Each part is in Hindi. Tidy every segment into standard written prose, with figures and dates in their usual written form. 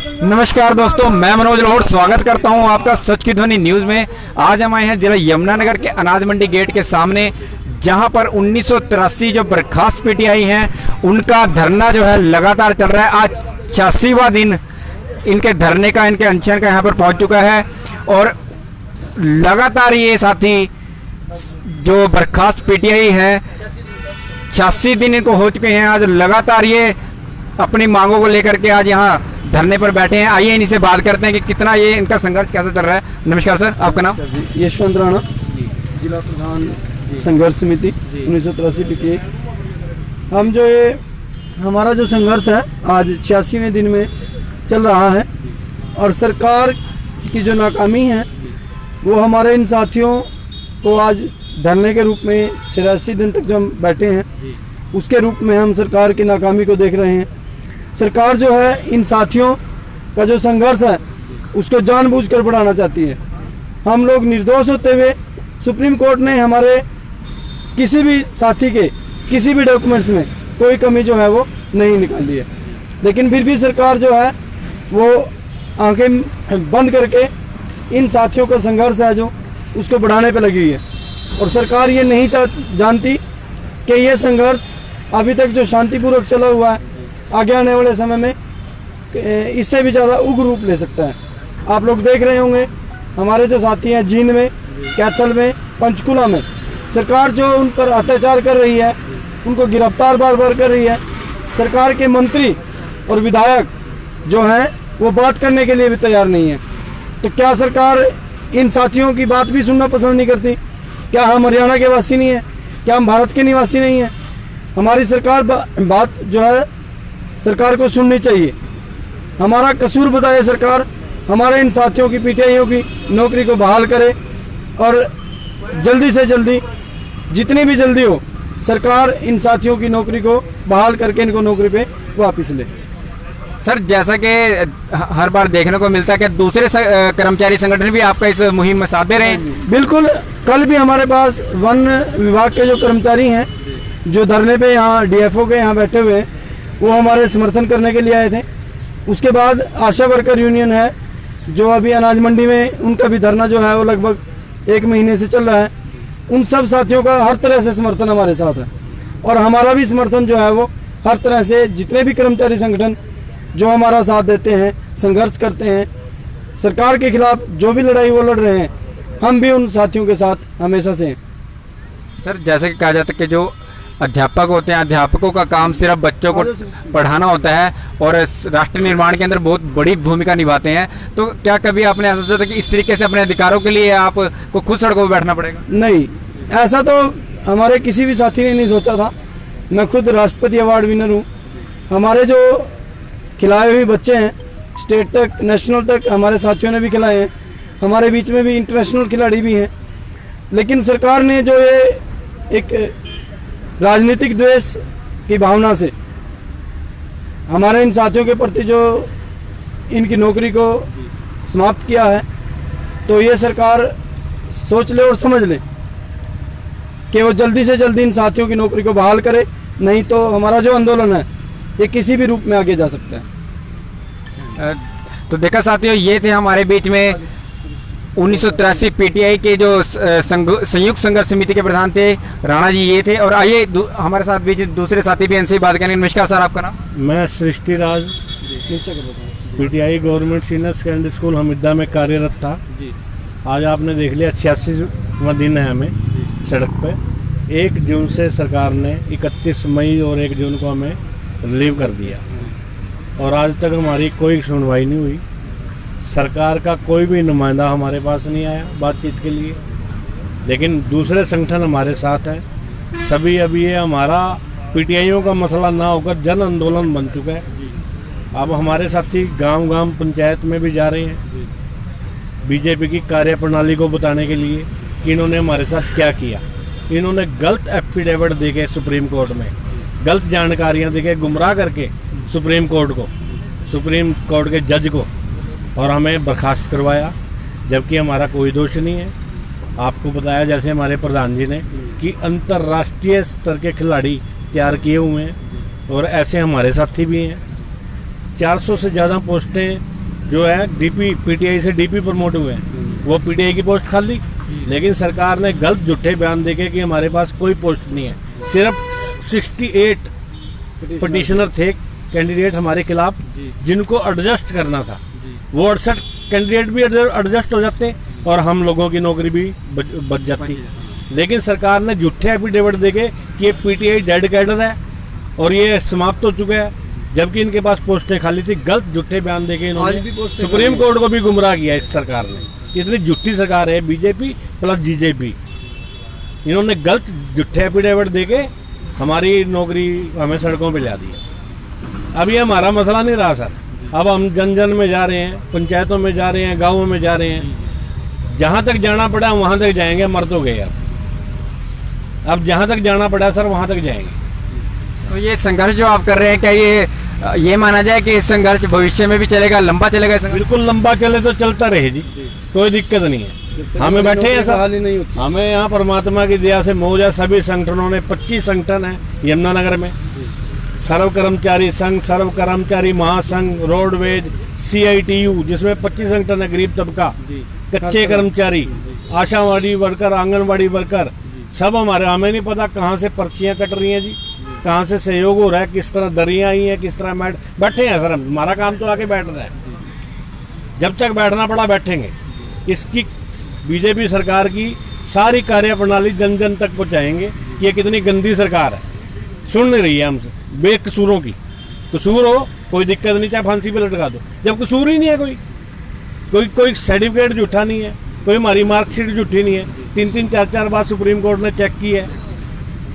नमस्कार दोस्तों, मैं मनोज लाहौर स्वागत करता हूं आपका सच की ध्वनि न्यूज में। आज हम आए हैं जिला यमुनानगर के अनाज मंडी गेट के सामने, जहां पर 1983 जो बर्खास्त पीटीआई हैं उनका धरना जो है लगातार चल रहा है। आज 86वां दिन इनके धरने का, इनके अनशन का यहां पर पहुंच चुका है और लगातार ये साथी जो बर्खास्त पीटीआई है 86 दिन इनको हो चुके हैं। आज लगातार ये अपनी मांगों को लेकर के आज यहाँ धरने पर बैठे हैं। आइए इन्हीं से बात करते हैं कि कितना ये इनका संघर्ष कैसे चल रहा है। नमस्कार सर, आपका नाम? यशवंत राणा, जिला प्रधान संघर्ष समिति 1983 पीटीआई। हम जो ये हमारा जो संघर्ष है आज 86वें दिन में चल रहा है और सरकार की जो नाकामी है वो हमारे इन साथियों को आज धरने के रूप में 84 दिन तक जो हम बैठे हैं उसके रूप में हम सरकार की नाकामी को देख रहे हैं। सरकार जो है इन साथियों का जो संघर्ष है उसको जानबूझकर बढ़ाना चाहती है। हम लोग निर्दोष होते हुए सुप्रीम कोर्ट ने हमारे किसी भी साथी के किसी भी डॉक्यूमेंट्स में कोई कमी जो है वो नहीं निकाली है, लेकिन फिर भी सरकार जो है वो आंखें बंद करके इन साथियों का संघर्ष है जो उसको बढ़ाने पे लगी हुई है। और सरकार ये नहीं जानती कि ये संघर्ष अभी तक जो शांतिपूर्वक चला हुआ है आगे आने वाले समय में इससे भी ज़्यादा उग्र रूप ले सकता है। आप लोग देख रहे होंगे हमारे जो साथी हैं जींद में, कैथल में, पंचकुला में सरकार जो उन पर अत्याचार कर रही है, उनको गिरफ्तार बार बार कर रही है। सरकार के मंत्री और विधायक जो हैं वो बात करने के लिए भी तैयार नहीं है। तो क्या सरकार इन साथियों की बात भी सुनना पसंद नहीं करती? क्या हम हरियाणा के वासी नहीं हैं? क्या हम भारत के निवासी नहीं हैं? हमारी सरकार बात जो है सरकार को सुननी चाहिए। हमारा कसूर बताए सरकार, हमारे इन साथियों की पीटीआईयों की नौकरी को बहाल करे और जल्दी से जल्दी, जितनी भी जल्दी हो, सरकार इन साथियों की नौकरी को बहाल करके इनको नौकरी पे वापस ले। सर, जैसा कि हर बार देखने को मिलता है कि दूसरे कर्मचारी संगठन भी आपका इस मुहिम में साथ दे रहे हैं। बिल्कुल, कल भी हमारे पास वन विभाग के जो कर्मचारी हैं जो धरने पे यहाँ डीएफओ के यहाँ बैठे हुए हैं वो हमारे समर्थन करने के लिए आए थे। उसके बाद आशा वर्कर यूनियन है जो अभी अनाज मंडी में, उनका भी धरना जो है वो लगभग 1 महीने से चल रहा है। उन सब साथियों का हर तरह से समर्थन हमारे साथ है और हमारा भी समर्थन जो है वो हर तरह से, जितने भी कर्मचारी संगठन जो हमारा साथ देते हैं, संघर्ष करते हैं, सरकार के खिलाफ जो भी लड़ाई वो लड़ रहे हैं, हम भी उन साथियों के साथ हमेशा से हैं। सर, जैसे कि कहा जाता है कि जो अध्यापक होते हैं, अध्यापकों का काम सिर्फ बच्चों को पढ़ाना होता है और राष्ट्र निर्माण के अंदर बहुत बड़ी भूमिका निभाते हैं। तो क्या कभी आपने ऐसा सोचा कि इस तरीके से अपने अधिकारों के लिए आपको खुद सड़कों पर बैठना पड़ेगा? नहीं, ऐसा तो हमारे किसी भी साथी ने नहीं सोचा था। मैं खुद राष्ट्रपति अवार्ड विनर हूँ। हमारे जो खिलाए हुए बच्चे हैं स्टेट तक, नेशनल तक हमारे साथियों ने भी खिलाए हैं। हमारे बीच में भी इंटरनेशनल खिलाड़ी भी हैं। लेकिन सरकार ने जो ये एक राजनीतिक द्वेष की भावना से हमारे इन साथियों के प्रति जो इनकी नौकरी को समाप्त किया है, तो ये सरकार सोच ले और समझ ले कि वो जल्दी से जल्दी इन साथियों की नौकरी को बहाल करे, नहीं तो हमारा जो आंदोलन है ये किसी भी रूप में आगे जा सकता है। तो देखा साथियों, ये थे हमारे बीच में 1983 पीटीआई के जो संयुक्त संघर्ष समिति के प्रधान थे राणा जी, ये थे। और आइए हमारे साथ बीच दूसरे साथी भी इनसे बात करेंगे। नमस्कार सर, आपका नाम? मैं Srishti Raj, PTI government senior secondary school Hamidda में कार्यरत था। आज आपने देख लिया 86वां दिन है हमें सड़क पे। 1 जून से सरकार ने 31 मई और 1 जून को हमें रिलीव कर दिया और आज तक हमारी कोई सुनवाई नहीं हुई। सरकार का कोई भी नुमाइंदा हमारे पास नहीं आया बातचीत के लिए, लेकिन दूसरे संगठन हमारे साथ हैं सभी। अभी ये हमारा पीटीआईयों का मसला ना होकर जन आंदोलन बन चुका है। अब हमारे साथी गांव-गांव पंचायत में भी जा रहे हैं बीजेपी की कार्यप्रणाली को बताने के लिए कि इन्होंने हमारे साथ क्या किया। इन्होंने गलत एफिडेविट देके सुप्रीम कोर्ट में गलत जानकारियां देके गुमराह करके सुप्रीम कोर्ट के जज को और हमें बर्खास्त करवाया, जबकि हमारा कोई दोष नहीं है। आपको बताया जैसे हमारे प्रधान जी ने कि अंतर्राष्ट्रीय स्तर के खिलाड़ी तैयार किए हुए हैं और ऐसे हमारे साथी भी हैं। 400 से ज़्यादा पोस्टें जो है डीपी पीटीआई से डीपी प्रमोट हुए हैं वो पीटीआई की पोस्ट खाली, लेकिन सरकार ने गलत झूठे बयान देके कि हमारे पास कोई पोस्ट नहीं है। सिर्फ 68 पिटिशनर थे कैंडिडेट हमारे खिलाफ जिनको एडजस्ट करना था, वो 68 कैंडिडेट भी एडजस्ट हो जाते और हम लोगों की नौकरी भी बच जाती। लेकिन सरकार ने झूठे एफिडेविट देके कि ये पीटीआई डेड कैडर है और ये समाप्त हो चुका है, जबकि इनके पास पोस्टें खाली थी। गलत झूठे बयान देके इन्होंने सुप्रीम कोर्ट को भी गुमराह किया इस सरकार ने। इतनी झूठी सरकार है बीजेपी प्लस जीजेपी। इन्होंने गलत झूठे एफिडेविट देके हमारी नौकरी हमें सड़कों पे ला दी है। अब ये हमारा मसला नहीं रहा सर, अब हम जन जन में जा रहे हैं, पंचायतों में जा रहे हैं, गाँवों में जा रहे हैं। जहाँ तक जाना पड़ा वहाँ तक जाएंगे, मर तो गए अब जहाँ तक जाना पड़ा सर वहाँ तक जाएंगे। तो ये संघर्ष जो आप कर रहे हैं, क्या ये माना जाए कि संघर्ष भविष्य में भी चलेगा, लंबा चलेगा? बिल्कुल लंबा चले तो चलता रहे जी, कोई दिक्कत नहीं है। हमें बैठे हैं सर, हमें यहाँ परमात्मा की दया से मौज है। सभी संगठनों ने 25 संगठन है यमुनानगर में, सर्व कर्मचारी संघ, सर्व कर्मचारी महासंघ, रोडवेज, CITU जिसमें 25 संगठन है, गरीब तबका, कच्चे कर्मचारी, आशावाड़ी वर्कर, आंगनवाड़ी वर्कर, सब हमारे। हमें नहीं पता कहाँ से पर्चियाँ कट रही हैं जी, कहाँ से सहयोग हो रहा है, किस तरह दरियाँ आई हैं, किस तरह बैठे हैं सर। हमारा काम तो आके बैठ रहा है, जब तक बैठना पड़ा बैठेंगे। इसकी बीजेपी सरकार की सारी कार्य प्रणाली जन जन तक पहुँचाएंगे कि ये कितनी गंदी सरकार है। सुन नहीं रही है हमसे, बेकसूरों की। कसूर हो कोई दिक्कत नहीं, चाहे फांसी पे लटका दो। जब कसूर ही नहीं है, कोई सर्टिफिकेट झूठा नहीं है, कोई हमारी मार्कशीट झूठी नहीं है, 3-3, 4-4 बार सुप्रीम कोर्ट ने चेक की है,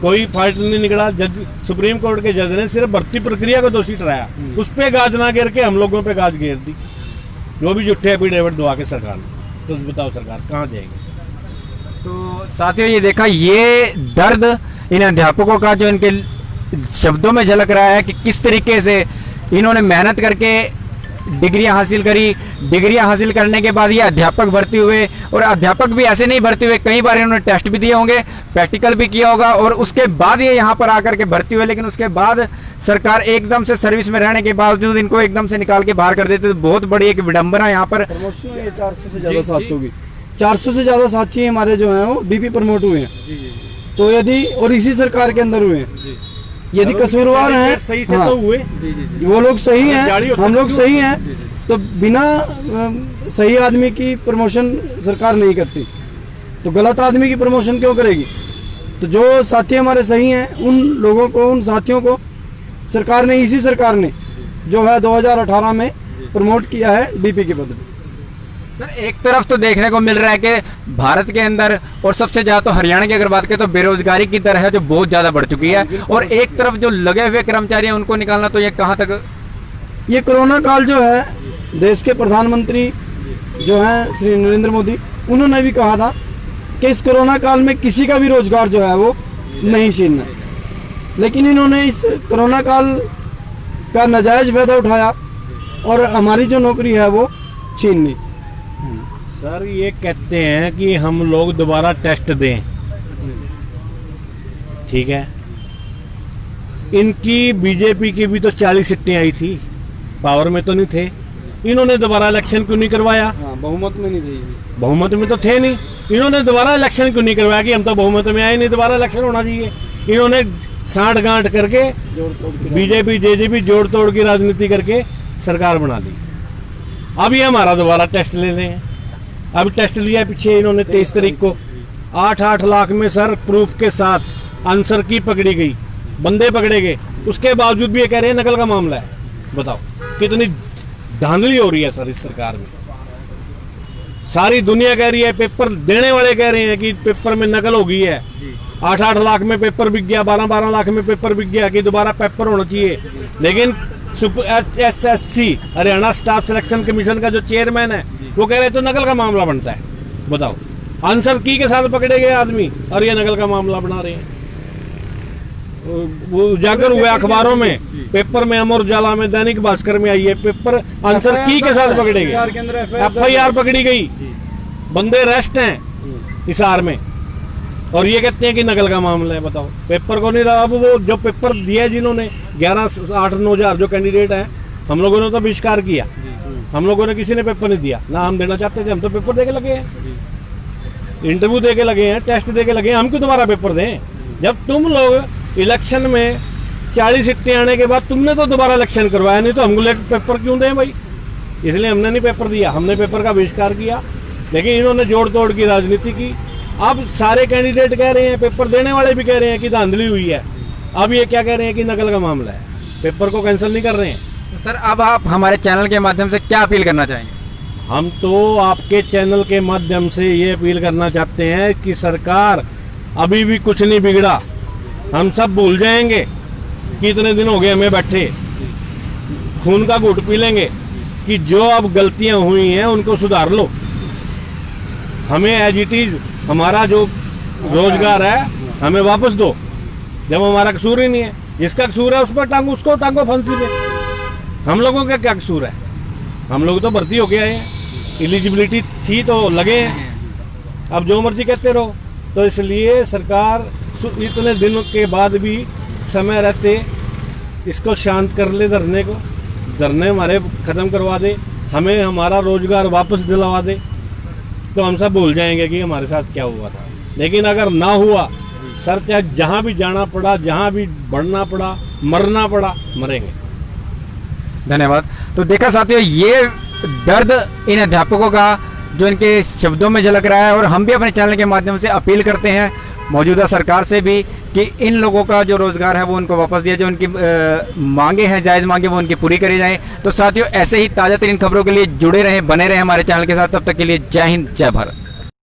कोई फाल्ट नहीं निकला। जज, सुप्रीम कोर्ट के जज ने सिर्फ भर्ती प्रक्रिया को दोषी ठहराया, उस पे गाज ना गिर के हम लोगों पे गाज घेर दी, जो भी झूठे एफिडेविट दवा के सरकार ने। तो बताओ सरकार कहाँ जाएंगे? तो साथियों ये देखा, ये दर्द इन अध्यापकों का जो इनके शब्दों में झलक रहा है कि किस तरीके से इन्होंने मेहनत करके डिग्रियां हासिल करी। डिग्रियां हासिल करने के बाद ये अध्यापक भर्ती हुए, और अध्यापक भी ऐसे नहीं भर्ती हुए, कई बार इन्होंने टेस्ट भी दिए होंगे, प्रैक्टिकल भी किया होगा, और उसके बाद ये यहाँ पर आकर के भर्ती हुए। लेकिन उसके बाद सरकार एकदम से सर्विस में रहने के बावजूद इनको एकदम से निकाल के बाहर कर देते। तो बहुत बड़ी एक विडंबना यहाँ पर। 400 से ज्यादा साथियों की, 400 से ज्यादा साथी हमारे जो हैं वो डीपी प्रमोट हुए हैं। तो यदि, और इसी सरकार के अंदर हुए हैं, यदि कसूरवार हैं, सही थे तो हुए, वो लोग सही हैं, हम लोग सही हैं, तो बिना सही आदमी की प्रमोशन सरकार नहीं करती, तो गलत आदमी की प्रमोशन क्यों करेगी? तो जो साथी हमारे सही हैं उन लोगों को, उन साथियों को सरकार ने, इसी सरकार ने जो है 2018 में प्रमोट किया है डीपी के पद पे। सर एक तरफ तो देखने को मिल रहा है कि भारत के अंदर, और सबसे ज्यादा तो हरियाणा की अगर बात करें तो बेरोजगारी की दर है जो बहुत ज्यादा बढ़ चुकी है, और एक तरफ जो लगे हुए कर्मचारी हैं उनको निकालना, तो ये कहाँ तक? ये कोरोना काल जो है, देश के प्रधानमंत्री जो हैं श्री नरेंद्र मोदी, उन्होंने भी कहा था कि इस कोरोना काल में किसी का भी रोजगार जो है वो नहीं छीनना है। लेकिन इन्होंने इस कोरोना काल का नाजायज फायदा उठाया और हमारी जो नौकरी है वो छीन ली। सर ये कहते हैं कि हम लोग दोबारा टेस्ट दें, ठीक है। इनकी बीजेपी की भी तो 40 सीटें आई थी, पावर में तो नहीं थे, इन्होंने दोबारा इलेक्शन क्यों नहीं करवाया? बहुमत में नहीं थे, बहुमत में तो थे नहीं, इन्होंने दोबारा इलेक्शन क्यों नहीं करवाया कि हम तो बहुमत में आए नहीं, दोबारा इलेक्शन होना चाहिए। इन्होंने साठ गांठ करके बीजेपी जेजेपी जोड़ तोड़ की राजनीति करके सरकार बना ली। अब ये हमारा दोबारा टेस्ट ले रहे हैं। अब टेस्ट लिया पीछे इन्होंने 23 तारीख को, 8-8 लाख में सर प्रूफ के साथ आंसर की पकड़ी गई, बंदे पकड़े गए, उसके बावजूद भी ये कह रहे हैं नकल का मामला है। बताओ कितनी धांधली हो रही है सर इस सरकार में। सारी दुनिया कह रही है, पेपर देने वाले कह रहे हैं कि पेपर में नकल हो गई है, 8-8 लाख में पेपर बिक गया, 12-12 लाख में पेपर बिक गया, कि दोबारा पेपर होना चाहिए। लेकिन SSC Haryana staff selection commission का जो चेयरमैन है वो कह रहे तो नकल का मामला बनता है। बताओ आंसर की के साथ पकड़े गए आदमी और ये नकल का मामला बना रहे हैं। वो उजागर हुए अखबारों में, पेपर में, अमर उजाला में, दैनिक भास्कर में आई है, पेपर आंसर की के साथ पकड़े गए, FIR पकड़ी गई, बंदे अरेस्ट हैं हिसार में, और ये कहते हैं कि नकल का मामला है। बताओ पेपर को नहीं रहा। अब वो जो पेपर दिया जिन्होंने 11-8-9 हजार जो कैंडिडेट हैं, हम लोगों ने तो बहिष्कार किया, हम लोगों ने किसी ने पेपर नहीं दिया, ना हम देना चाहते थे। हम तो पेपर दे के लगे हैं, इंटरव्यू दे के लगे हैं, टेस्ट दे के लगे हैं। हम क्यों दोबारा पेपर दें? जब तुम लोग इलेक्शन में 40 सीटें आने के बाद तुमने तो दोबारा इलेक्शन करवाया, नहीं तो हमको पेपर क्यों दें भाई? इसलिए हमने नहीं पेपर दिया, हमने पेपर का बहिष्कार किया। लेकिन इन्होंने जोड़ तोड़ की राजनीति की। अब सारे कैंडिडेट कह रहे हैं, पेपर देने वाले भी कह रहे हैं कि धांधली हुई है। अब ये क्या कह रहे हैं कि नकल का मामला है, पेपर को कैंसिल नहीं कर रहे हैं। तो सर अब आप हमारे चैनल के माध्यम से क्या अपील करना चाहेंगे? हम तो आपके चैनल के माध्यम से ये अपील करना चाहते हैं कि सरकार, अभी भी कुछ नहीं बिगड़ा। हम सब भूल जाएंगे कि इतने दिन हो गए हमें बैठे, खून का घूंट पी लेंगे कि जो अब गलतियां हुई हैं उनको सुधार लो। हमें एज इट इज हमारा जो रोजगार है हमें वापस दो, जब हमारा कसूर ही नहीं है। जिसका कसूर है उस पर टांगो, उसको टांगो फांसी पे। हम लोगों का क्या कसूर है? हम लोग तो भर्ती होके आए हैं, एलिजिबिलिटी थी तो लगे हैं। अब जो मर्जी कहते रहो। तो इसलिए सरकार इतने दिनों के बाद भी समय रहते इसको शांत कर ले, धरने हमारे ख़त्म करवा दे, हमें हमारा रोजगार वापस दिलवा दे, तो हम सब भूल जाएंगे कि हमारे साथ क्या हुआ था। लेकिन अगर ना हुआ, सर चाहे जहाँ भी जाना पड़ा, जहाँ भी बढ़ना पड़ा, मरना पड़ा, मरेंगे। धन्यवाद। तो देखा साथियों, ये दर्द इन अध्यापकों का जो इनके शब्दों में झलक रहा है, और हम भी अपने चैनल के माध्यम से अपील करते हैं मौजूदा सरकार से भी कि इन लोगों का जो रोजगार है वो उनको वापस दिया, जो उनकी मांगे हैं, जायज़ मांगे, वो उनकी पूरी करी जाए। तो साथियों, ऐसे ही ताज़ा तरीन खबरों के लिए जुड़े रहें, बने रहें हमारे चैनल के साथ। तब तक के लिए जय हिंद, जय भारत।